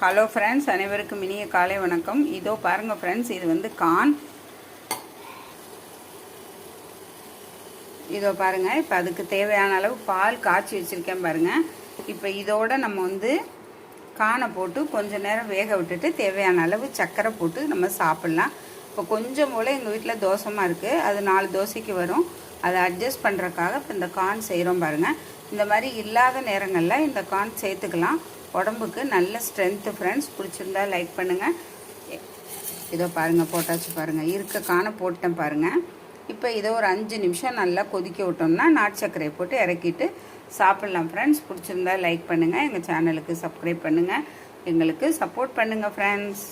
Hello friends, அனைவருக்கும் இனிய காலை வணக்கம். இதோ பாருங்கள் ஃப்ரெண்ட்ஸ், இது வந்து கார்ன். இதோ பாருங்கள், இப்போ அதுக்கு தேவையான அளவு பால் காய்ச்சி வச்சுருக்கேன் பாருங்கள். இப்போ இதோட நம்ம வந்து கானை போட்டு கொஞ்சம் நேரம் வேக விட்டுட்டு தேவையான அளவு சர்க்கரை போட்டு நம்ம சாப்பிட்லாம். இப்போ கொஞ்சம் போல் எங்கள் வீட்டில் தோசைமாக இருக்குது, அது 4 தோசைக்கு வரும். அதை அட்ஜஸ்ட் பண்ணுறதுக்காக இப்போ இந்த கார்ன் செய்கிறோம் பாருங்கள். இந்த மாதிரி இல்லாத நேரங்களில் இந்த கார்ன் சேர்த்துக்கலாம். உடம்புக்கு நல்ல ஸ்ட்ரென்த்து ஃப்ரெண்ட்ஸ். பிடிச்சிருந்தா லைக் பண்ணுங்கள். இதோ பாருங்கள், போட்டாச்சு பாருங்கள். இருக்க கானை போட்டேன் பாருங்கள். இப்போ இதை ஒரு 5 நிமிஷம் நல்லா கொதிக்க விட்டோம்னா நாட்டு சர்க்கரையை போட்டு இறக்கிட்டு சாப்பிட்லாம் ஃப்ரெண்ட்ஸ். பிடிச்சிருந்தா லைக் பண்ணுங்கள். எங்கள் சேனலுக்கு சப்ஸ்கிரைப் பண்ணுங்கள். எங்களுக்கு சப்போர்ட் பண்ணுங்கள் ஃப்ரெண்ட்ஸ்.